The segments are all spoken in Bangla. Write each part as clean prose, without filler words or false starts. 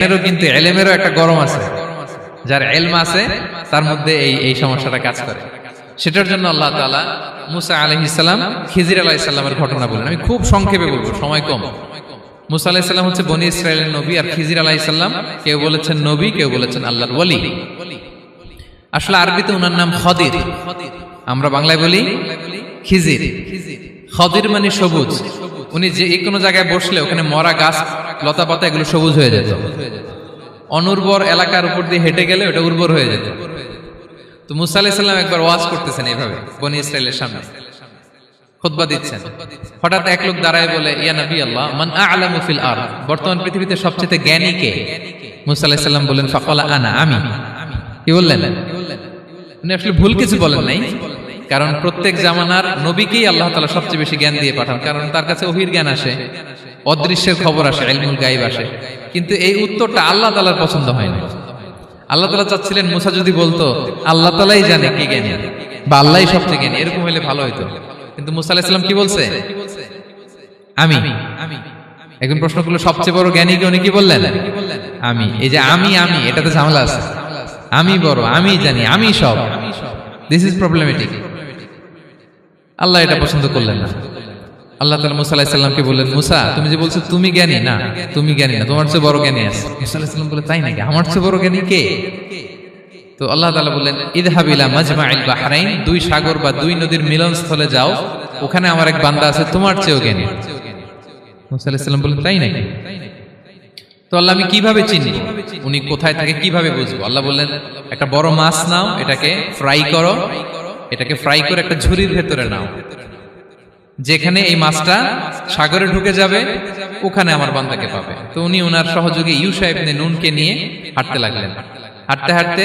এরও কিন্তু এলেমেরও একটা গরম আছে, যার এলম আছে তার মধ্যে এই সমস্যাটা কাজ করে। সেটার জন্য আল্লাহ তাআলা মুসা আলাইহিস সালাম খিজির আলাইহিস সালামের ঘটনা বলেন। আমি খুব সংক্ষেপে বলবো, সময় কম। মুসা আলাইহিস সালাম হচ্ছে বনি ইসরাইলের নবী, আর খিজির আলাইহিস সালাম কেউ বলেছেন নবী, কেউ বলেছেন আল্লাহর ওলি। আসলে আরবিতে ওনার নাম খদির, আমরা বাংলায় বলি খিজির। খদির মানে সবুজ। উনি যে কোনো জায়গায় বসলে ওখানে মরা গাছ লতা পাতা এগুলো সবুজ হয়ে যেত। অনুর্বর এলাকার উপর দিয়ে হেঁটে গেলে ওটা উর্বর হয়ে যেত। তো মুসা আলাইহিস সালাম একবার ওয়াজ করতেছেন এইভাবে বনি ইসরাইলের সামনে, খুতবা দিচ্ছেন। হঠাৎ এক লোক দাঁড়ায় বলে, ইয়া নবী আল্লাহ, মান আ'লামু ফিল আরদ, বর্তমান পৃথিবীতে সবচেয়ে জ্ঞানী কে? মুসা আলাইহিস সালাম বলেন, ফাকালা আনা, আমি। কি বললেন? উনি আসলে ভুল কিছু বলেন নাই, কারণ প্রত্যেক জামানার নবীকেই আল্লাহ তাআলা সবচেয়ে বেশি জ্ঞান দিয়ে পাঠান, কারণ তার কাছে ওহীর জ্ঞান আসে, অদৃশ্যের খবর আসে, ইলমুল গায়ব আসে। কিন্তু এই উত্তরটা আল্লাহ তাআলার পছন্দ হয় না। আল্লাহ তাআলা চাচ্ছিলেন মুসা যদি বলতো আল্লাহ তাআলাই জানে কে জ্ঞানী বা আল্লাহই সবচেয়ে জ্ঞানী, এরকম হলে ভালো হতো। কিন্তু মুসা আলাইহিস সালাম কি বলছে? আমি। এখন প্রশ্ন করলো সবচেয়ে বড় জ্ঞানী কে? উনি কি বললেন? আমি। এই যে আমি এটাতে ঝামেলা আছে। আমি বড়, আমি জানি, আমি সব, দিস ইজ প্রবলেমেটিক। আল্লাহ এটা পছন্দ করলেন না। আল্লাহ তাআলা মুসা আলাইহিস সালামকে বললেন, মুসা তুমি যে বলছো তুমি জ্ঞানী, না তুমি জ্ঞানী না, তোমার চেয়ে বড় জ্ঞানী আছে। মুসা আলাইহিস সালাম বলে, তাই নাকি? আমার চেয়ে বড় জ্ঞানী কে? তো আল্লাহ তাআলা বললেন, ইযহাব ইলা মাজমাইল বাহরাইন, দুই সাগর বা দুই নদীর মিলনস্থলে যাও, ওখানে আমার এক বান্দা আছে তোমার চেয়েও জ্ঞানী। মুসা আলাইহিস সালাম বললেন, তাই নাকি? তো আল্লাহ, আমি কিভাবে চিনি উনি কোথায় থাকে, কিভাবে বুঝবো? আল্লাহ বললেন, একটা বড় মাছ নাও, এটাকে ফ্রাই করো, এটাকে ফ্রাই করে একটা ঝুড়ির ভেতরে নাও, যেখানে এই মাছটা সাগরে ঢুকে যাবে ওখানে আমার বান্দাকে পাবে। তো উনি ওনার সহযোগী ইউশা ইবনে নুনকে নিয়ে হাঁটতে লাগলেন। হাঁটতে হাঁটতে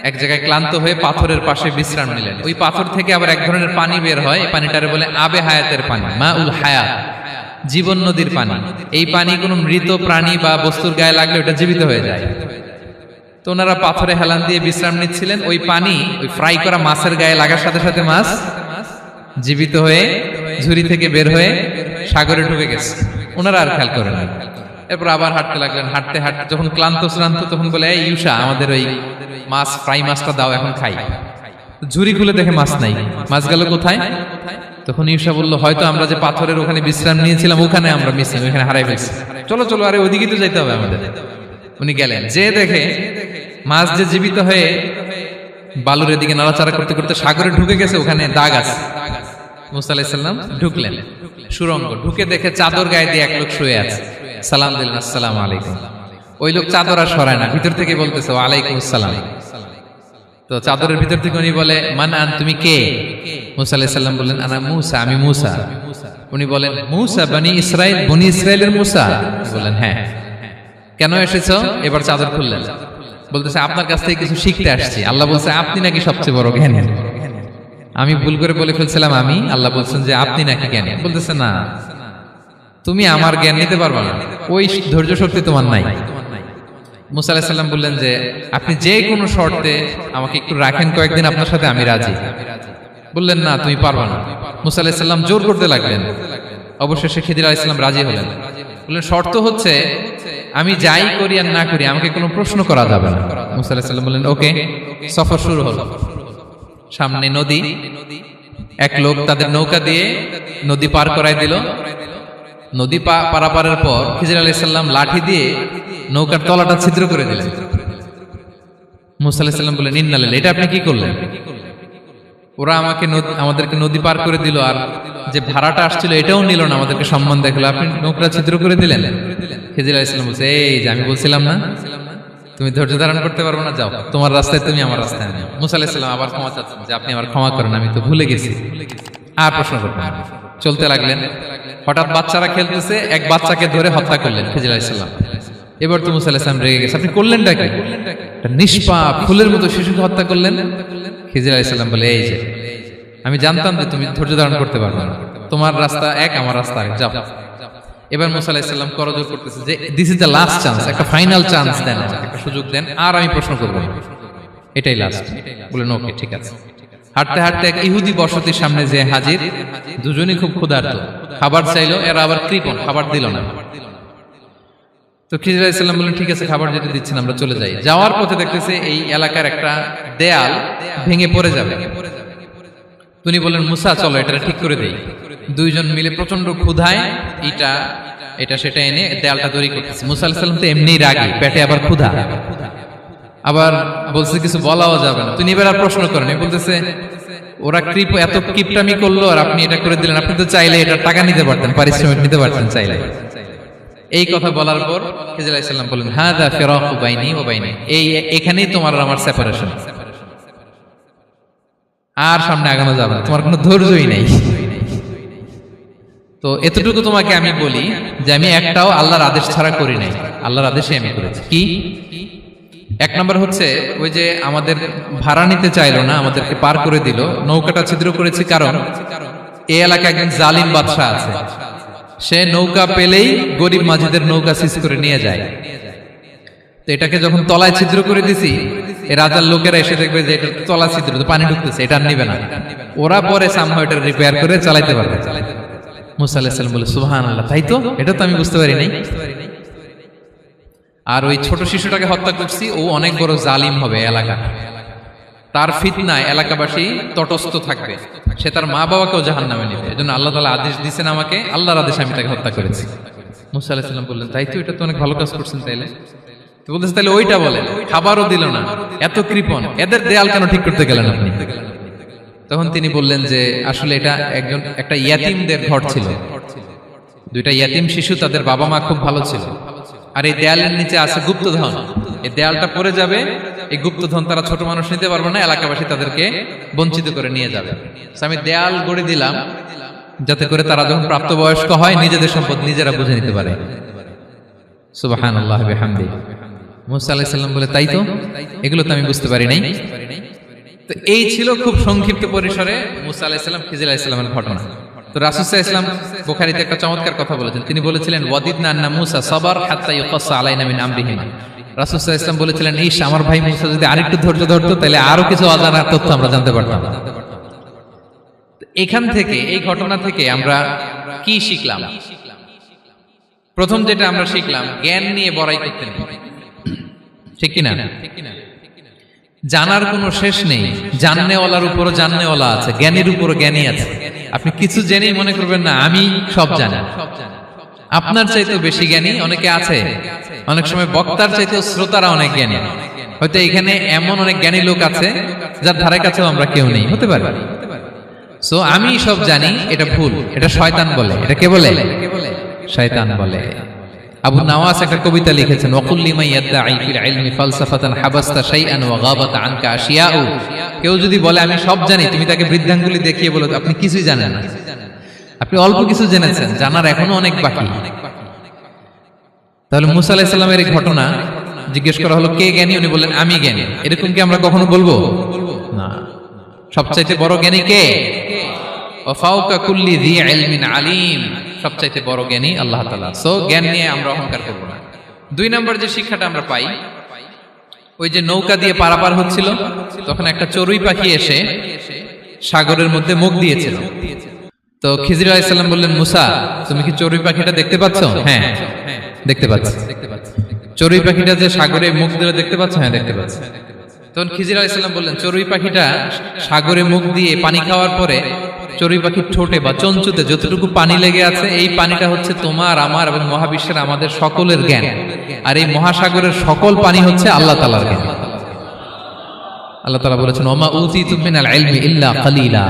এক জায়গায় ক্লান্ত হয়ে পাথরের পাশে বিশ্রাম নিলেন। ওই পাথর থেকে আবার এক ধরনের পানি বের হয়, এই পানিটারে বলে আবে হায়াতের পানি, মাউল হায়াত, জীবন নদীর পানি। এই পানি কোনো মৃত প্রাণী বা বস্তুর গায়ে লাগলে ওটা জীবিত হয়ে যায়। তো ওনারা পাথরে হেলান দিয়ে বিশ্রাম নিচ্ছিলেন। ওই পানি ওই ফ্রাই করা মাছের গায়ে লাগার সাথে সাথে মাছ জীবিত হয়ে ঝুড়ি থেকে বের হয়ে সাগরে ঢুকে গেছে। ওনারা আর খেয়াল করেন না। এরপর আবার হাঁটতে লাগলেন। হাঁটতে হাঁটতে যখন ক্লান্ত শ্রান্ত, তখন বলে, এই ইউশা, আমাদের ওই মাছ ফ্রাই মাছটা দাও, এখন খাই। ঝুড়ি খুলে দেখে মাছ নাই। মাছ গেল কোথায়? তখন ইউশা বলল, হয়তো আমরা যে পাথরের ওখানে বিশ্রাম নিয়েছিলাম ওখানে আমরা মিসিং, ওখানে হারাই ফেলছি। চলো চলো, আরে ওইদিকে তো যাইতে হবে আমাদের। উনি গেলেন, যে দেখে মাছ যে জীবিত হয়ে বালুর এদিকে নাড়াচাড়া করতে করতে সাগরে ঢুকে গেছে, ওখানে দাগ আছে। মুসা আলাইহিস সালাম ঢুকলেন সুরঙ্গ, ঢুকে দেখে চাদর গায়ে দিয়ে এক লোক শুয়ে আছে। সালাম দিলেন, আসসালামু আলাইকুম। ওই লোক চাদর আর সরায় না, ভিতর থেকে বলতেছে, ওয়ালাইকুম আসসালাম। তো চাদরের ভিতর থেকে উনি বলে, মান আন, তুমি কে? মুসা আলাইহিস সালাম বললেন, আনা মুসা, আমি মুসা। উনি বলেন, মুসা বনি ইসরাইল, বনি ইসরাইলের মুসা? বললেন, হ্যাঁ। কেন এসেছো? এবার চাদর খুললেন। বলতেছে, আপনার কাছ থেকে কিছু শিখতে আসছি। আল্লাহ বলছে, আপনি নাকি সবচেয়ে বড় জ্ঞানী। আমি ভুল করে বলে ফেলছিলাম আমি। আল্লাহ বলছেন যে আপনি নাকি জ্ঞানী। বলতেছে, না, তুমি আমার জ্ঞান নিতে পারবে না, ওই ধৈর্য শক্তি তোমার নাই। মুসা আলাইহিস সালাম বললেন যে আপনি যে কোনো শর্তে আমাকে একটু রাখেন কয়েকদিন, আপনার সাথে আমি রাজি। বললেন, না, তুমি পারবে না। মুসা আলাইহিস সালাম জোর করতে লাগলেন। অবশেষে খিদির আলাইহিস সালাম রাজি হলেন। বললেন, শর্ত হচ্ছে আমি যাই করি আর না করি আমাকে কোনো প্রশ্ন করা যাবে না। মুসা আলাইহিস সালাম বললেন, ওকে। সফর শুরু হলো। সামনে নদী, এক লোক তাদের নৌকা দিয়ে নদী পার করায় দিল। নদী পারাপারের পর খিজির আলাইহিস সালাম লাঠি দিয়ে নৌকার তলাটা ছিদ্র করে দিলেন। মুসা আলাইহিস সালাম বললেন, ইন্না লিল্লাহি, এটা আপনি কি করলেন? ওরা আমাদেরকে নদী পার করে দিল, আর যে ভাড়াটা আসছিল এটাও নিল না, আমাদেরকে সম্মান দেখালো, আপনি নৌকা ছিদ্র করে দিলেন। খিজির আলাইহিস সালাম বলছে, এই যে আমি বলছিলাম না তুমি ধৈর্য ধারণ করতে পারবো না, যাও, তোমার রাস্তায় তুমি, আমার রাস্তায় আমি। মুসা আলাইহিস সালাম আবার ক্ষমা চাচ্ছেন যে আপনি আমার ক্ষমা করেন, আমি তো ভুলে গেছি। আর প্রশ্ন করবেন। চলতে লাগলেন। হঠাৎ বাচ্চারা খেলতেছে, এক বাচ্চাকে ধরে হত্যা করলেন খিজির আলাইহিস সালাম। এবার তো মুসা আলাইহিস সালাম রেগে গেছে, আপনি করলেনটা কি? নিষ্পাপ ফুলের মতো শিশুকে হত্যা করলেন। খিজির আলাইহিস সালাম বলে, এই যে আমি জানতাম যে তুমি ধৈর্য ধারণ করতে পারবে না, তোমার রাস্তা এক, আমার রাস্তা আরেক, যাও। এবার মুসা আলাইহিস সালাম করজোর করতেছে যে this is the last chance, একটা ফাইনাল চান্স দেন, একটা সুযোগ দেন, আর আমি প্রশ্ন করব না, এটাই লাস্ট। বলেন, ওকে, ঠিক আছে। হাঁটতে হাঁটতে এক ইহুদি বসতির সামনে যে হাজির। দুজনই খুব ক্ষুধার্ত, খাবার চাইলো, এরা আবার কৃপণ, খাবার দিল না। তো খিজির আলাইহিস সালাম বললেন ঠিক আছে, খাবার যেতে দিচ্ছেন আমরা চলে যাই। যাওয়ার পথে দেখতেছে এই এলাকার একটা দেয়াল ভেঙে পড়ে যাবে। তিনি বললেন মুসা চলো এটা ঠিক করে দেই। দুইজন মিলে প্রচন্ড ক্ষুধায় এটা সেটা এনে দেয়ালটা তৈরি করতেছে। মুসা আলাইহিস সালাম তো এমনিই রাগী, পেটে আবার ক্ষুধা, আবার বলছে কিছু বলাও যাবে না। তিনি এবার আর প্রশ্ন করেন, বলতেছে ওরা এত কিপটামি করলো আর আপনি এটা করে দিলেন, আপনি তো চাইলে এটা টাকা নিতে পারতেন, পারিশ্রমিক নিতে পারতেন চাইলে। এই কথা বলার পর খিজির আলাইহিস সালাম বললেন হাযা ফিরাকু বাইনি ওয়া বাইনি, এখানেই তোমার আর আমার সেপারেশন, আর সামনে আগানো যাবে না, তোমার কোনো ধৈর্যই নেই। তো এতটুকু তোমাকে আমি বলি যে আমি একটাও আল্লাহর আদেশ ছাড়া করি নাই, আল্লাহর আদেশে আমি করেছি। কি এক নম্বর হচ্ছে ওই যে আমাদের ভাড়া নিতে চাইলো না, আমাদেরকে পার করে দিল, নৌকাটা ছিদ্র করেছি কারণ এই এলাকায় একজন জালিম বাদশা আছে, সে নৌকা পেলেই গরিব মাঝিদের নৌকা সিজ করে নিয়ে যায়। তো এটাকে যখন তলায় ছিদ্র করে দিছি, এই রাজার লোকেরা এসে দেখবে যে এটা তলা ছিদ্র, তো পানি ঢুকতেছে, এটা আর নিবে না, ওরা পরে সামহাও এটা রিপেয়ার করে চালাইতে পারবে। মুসা আলাইহিস সালাম বলে সুবহানাল্লাহ, তাই তো, এটা তো আমি বুঝতে পারি নাই। আর ওই ছোট শিশুটাকে হত্যা করছি, ও অনেক বড় জালিম হবে এলাকা, তার ফিতনায় এলাকাবাসী তটস্থ থাকবে, সে তার মা বাবাকেও জাহান্নামে নেবে, এজন্য আল্লাহ তাআলা আদেশ দিয়েছেন আমাকে, আল্লাহর আদেশে আমি তাকে হত্যা করেছি। মুসা আলাইহিস সালাম বললেন তাই তো, এটা তো অনেক ভালো কাজ করছেন। তাইলে তো বলতেছে তাহলে ওইটা বলেন, খাবারও দিল না, এত কৃপণ, এদের দেয়াল কেন ঠিক করতে গেলেন আপনি? তখন তিনি বললেন যে আসলে এটা একটা ইয়াতিমদের ঘর ছিল, দুইটা ইয়াতিম শিশু, তাদের বাবা মা খুব ভালো ছিল, আর এই দেয়ালের নিচে আছে গুপ্তধন, এই দেয়ালটা পড়ে যাবে, এই গুপ্তধন তারা ছোট মানুষ নিতে পারবে না, এলাকাবাসী তাদেরকে বঞ্চিত করে নিয়ে যাবে। আমি দেয়াল গড়ে দিলাম যাতে করে তারা যখন প্রাপ্তবয়স্ক হয় নিজেদের সম্পদ নিজেরা বুঝে নিতে পারে। সুবহানাল্লাহ বিহামদি। মুসা আলাইহিস সালাম বলে তাই তো, এগুলো তো আমি বুঝতে পারি নাই। তো এই ছিল খুব সংক্ষিপ্ত পরিসরে মুসা আলাইহিস সালাম খিজির আলাইহিস সালামের ঘটনা। তো রাসূল সাল্লাল্লাহু আলাইহি ওয়াসাল্লাম বুখারীতে একটা চমৎকার কথা বলেছেন, তিনি বলেছিলেন ওয়াদিদনা আন্না মুসা সাবার হাত্তা ইউকাসসা আলাইনা মিন আমরিহিমা। রাসূল সাল্লাল্লাহু আলাইহি ওয়াসাল্লাম বলেছিলেন ইস, আমার ভাই মুসা যদি আরেকটু ধৈর্য ধরতো তাহলে আরো কিছু অজানা তথ্য আমরা জানতে পারতাম। এখান থেকে, এই ঘটনা থেকে আমরা কি শিখলাম? প্রথম যেটা আমরা শিখলাম, জ্ঞান নিয়ে বড়াই করতে নেই, ঠিক কিনা? জানার কোনো শেষ নেই, জাননেওয়ালার উপরও জাননেওয়ালা আছে, জ্ঞানীর উপরও জ্ঞানী আছে। আপনি কিছু জেনেই মনে করবেন না আমি সব জানি, আপনার চাইতেও বেশি জ্ঞানী অনেকে আছে। অনেক সময় বক্তার চাইতেও শ্রোতারা অনেক জ্ঞানী। হয়তো এখানে এমন অনেক জ্ঞানী লোক আছে যার ধারে কাছেও আমরা কেউ নেই, হতে পারে। সো আমি সব জানি, এটা ভুল, এটা শয়তান বলে। এটা কে বলে? শয়তান বলে। আবু নাওয়াস একটা কবিতা লিখেছেন, ওয়াকুল লিমান ইয়াদঈ ফিল ইলমি ফালসাফাতান হাবাসতা শাইআন ওয়া গাবাত আনকা আশিয়াউ। কেউ যদি বলে আমি সব জানি, তুমি তাকে বৃদ্ধাঙ্গুলি দেখিয়ে বলো আপনি কিছুই জানেন না, আপনি অল্প কিছু জেনেছেন, জানার এখনো অনেক বাকি। তাহলে মুসা আলাইহিস সালামের এই ঘটনা জিজ্ঞেস করা হলো কে জ্ঞানী, উনি বললেন আমি জ্ঞানী। এরকম কি আমরা কখনো বলবো? না। সবচাইতে বড় জ্ঞানী কে? ওয়া ফাওকা কুল্লি যী ইলমিন আলিম। সবচাইতে বড় জ্ঞানী আল্লাহ তাআলা। সো জ্ঞান নিয়ে আমরা অহংকার করব না। দুই নাম্বার যে শিক্ষাটা আমরা পাই, ওই যে নৌকা দিয়ে পারাপার হচ্ছিল, তখন একটা চড়ুই পাখি এসে সাগরের মধ্যে মুখ দিয়েছিল। তো খিজির আলাইহিস সালাম বললেন মুসা, তুমি কি চড়ুই পাখিটা দেখতে পাচ্ছ? হ্যাঁ দেখতে পাচ্ছি। চড়ুই পাখিটা যে সাগরে মুখ দিলে দেখতে পাচ্ছ? হ্যাঁ দেখতে পাচ্ছি। তখন খিজির আলাইহিস সালাম বললেন চড়ুই পাখিটা সাগরে মুখ দিয়ে পানি খাওয়ার পরে চড়ুই পাখির ঠোঁটে বা চঞ্চুতে যতটুকু পানি লেগে আছে, এই পানিটা হচ্ছে তোমার, আমার এবং মহাবিশ্বের আমাদের সকলের জ্ঞান। আর এই মহাসাগরের সকল পানি হচ্ছে আল্লাহ তাআলার জ্ঞান। আল্লাহ তাআলা বলেছেন ওমা উতিতুম মিনাল ইলমি ইল্লা কালিলা।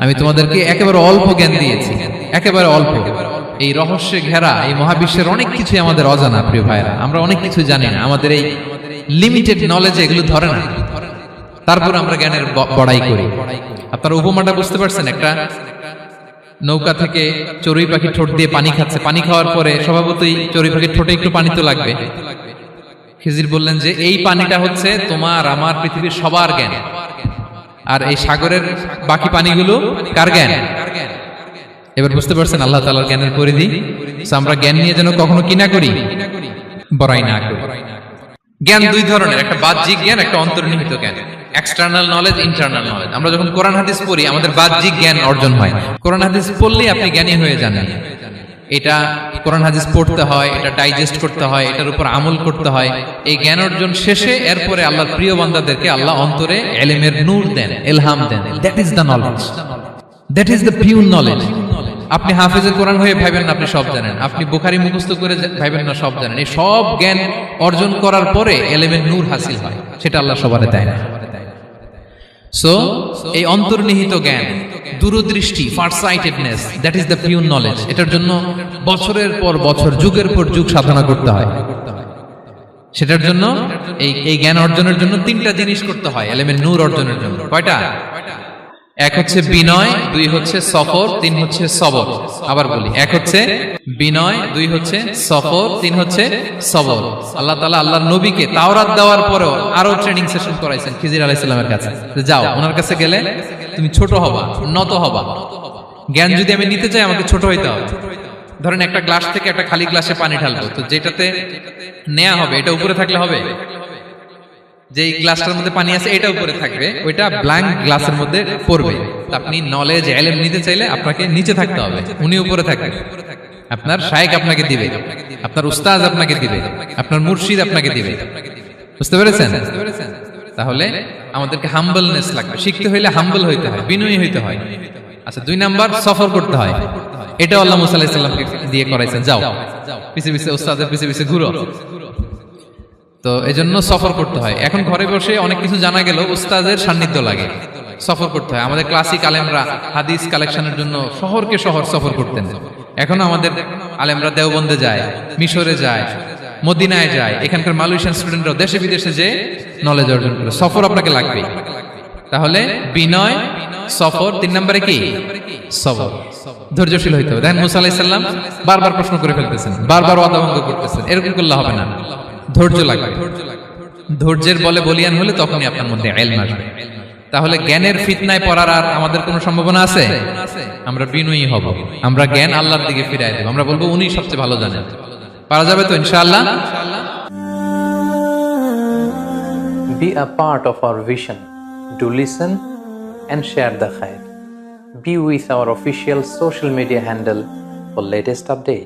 আমি তোমাদেরকে একেবারে অল্প জ্ঞান দিয়েছি, একেবারে অল্প। এই রহস্যে ঘেরা এই মহাবিশ্বের অনেক কিছু আমাদের অজানা। প্রিয় ভাইরা, আমরা অনেক কিছু জানি না, আমাদের এই লিমিটেড নলেজ এগুলো ধরে না, তারপর আমরা জ্ঞানের বড়াই করি। আপনারা উপমাটা বুঝতে পারছেন? একটা নৌকা থেকে চড়ুই পাখি ঠোঁট দিয়ে পানি খাচ্ছে, পানি খাওয়ার পরে স্বভাবতই চড়ুই পাখির ঠোঁটে একটু পানি তো লাগবে। খিজির বললেন যে এই পানিটা হচ্ছে তোমার, আমার, পৃথিবীর সবার জ্ঞান, আর এই সাগরের বাকি পানিগুলো কার জ্ঞান? এবার বুঝতে পারছেন আল্লাহ তাআলার জ্ঞানের পরিধি। আমরা জ্ঞান নিয়ে যেন কখনো কি না করি, বড়াই না করি। জ্ঞান দুই ধরনের, একটা বাহ্যিক জ্ঞান, একটা অন্তর্নিহিত জ্ঞান। External knowledge, internal knowledge. আমরা যখন কোরআন হাদিস পড়ি আমাদের বাহ্যিক জ্ঞান অর্জন হয়। কোরআন হাদিস পড়লেই আপনি জ্ঞানী হয়ে যান, এটা কোরআন হাদিস পড়তে হয়, এটা ডাইজেস্ট করতে হয়, এটার উপর আমল করতে হয়। এই জ্ঞান অর্জন শেষে এরপরে আল্লাহর প্রিয় বান্দাদেরকে আল্লাহ অন্তরে ইলমের নূর দেন, ইলহাম দেন। That is the knowledge, that is the pure knowledge. আপনি হাফেজে কোরআন হয়ে ভাইবেন না আপনি সব জানেন, আপনি বুখারী মুখস্থ করে ভাইবেন না সব জানেন। এই সব জ্ঞান অর্জন করার পরে ইলমের নূর হাসিল হয়, সেটা আল্লাহ সবারে দেয় না। সো এই অন্তর্নিহিত জ্ঞান, দূরদৃষ্টি, farsightedness, that is the pure knowledge. এটার জন্য বছরের পর বছর, যুগের পর যুগ সাধনা করতে হয়। সেটার জন্য এই জ্ঞান অর্জনের জন্য তিনটা জিনিস করতে হয় ইলমের নূর অর্জনের জন্য। কয়টা? এক হচ্ছে বিনয়, দুই হচ্ছে সফর, তিন হচ্ছে সবর। আবার বলি, এক হচ্ছে বিনয়, দুই হচ্ছে সফর, তিন হচ্ছে সবর। আল্লাহ তাআলা আল্লাহর নবীকে তাওরাত দেওয়ার পরেও আরো ট্রেনিং সেশন করাইছেন খিজির আলাইহিস সালামের কাছে। যাও, ওনার কাছে গেলে তুমি ছোট হবা, নত হবা। জ্ঞান যদি আমি নিতে চাই আমাকে ছোট হইতে হবে। ধরেন একটা গ্লাস থেকে একটা খালি গ্লাসে পানি ঢালবো, তো যেটাতে নেওয়া হবে এটা উপরে থাকলে হবে? যে গ্লাসটার মধ্যে পানি আছে এটা উপরে থাকবে, ওইটা ব্ল্যাঙ্ক গ্লাসের মধ্যে পড়বে। আপনি নলেজ ইলম নিতে চাইলে আপনাকে নিচে থাকতে হবে, উনি উপরে থাকবে। আপনার শায়েখ আপনাকে দিবে, আপনার উস্তাদ আপনাকে দিবে, আপনার মুর্শিদ আপনাকে দিবে। বুঝতে পেরেছেন? তাহলে আমাদেরকে হাম্বলনেস লাগবে। শিখতে হইলে হাম্বল হইতে হয়, বিনয়ী হইতে হয়। আচ্ছা, দুই নাম্বার সফর করতে হয়। এটাও আল্লাহ মুসা আলাইহিস সালামকে দিয়ে করাইছেন। যাও, পিছে পিছে উস্তাদের পিছে পিছে ঘুরো। তো এজন্য সফর করতে হয়। এখন ঘরে বসে অনেক কিছু জানা গেল, উস্তাদের সান্নিধ্য লাগে, সফর করতে হয়। আমাদের ক্লাসিক আলেমরা হাদিস কালেকশনের জন্য শহরকে শহর সফর করতেন। এখনো আমাদের আলেমরা দেওবন্দে যায়, মিশরে যায়, মদিনায় যায়। এখানকার মালয়েশিয়ান স্টুডেন্টরা দেশে বিদেশে যে নলেজ অর্জন করে। সফর আপনাকে লাগবে। তাহলে বিনয়, সফর, তিন নম্বরে কি? সবর। ধৈর্যশীল হইতে হবে। দেখেন মুসা আলাইহিস সালাম বারবার প্রশ্ন করে ফেলতেছেন, বারবার ওয়াদা ভঙ্গ করতেছেন। এরকম করলে হবে না, ধৈর্য লাগবে। ধৈর্যের বলে বলিয়ান হলে তখনই আপনার মধ্যে ইলম আসবে। তাহলে জ্ঞানের ফিতনায় পড়ার আর আমাদের কোনো সম্ভাবনা আছে? আমরা বিনয়ী হব, আমরা জ্ঞান আল্লাহর দিকে ফিরাই দেব। আমরা বলবো উনি সবচেয়ে ভালো জানেন। পারা যাবে তো ইনশাআল্লাহ? Be a part of our vision. Do listen and share the khair. Be with our official social media handle for latest updates.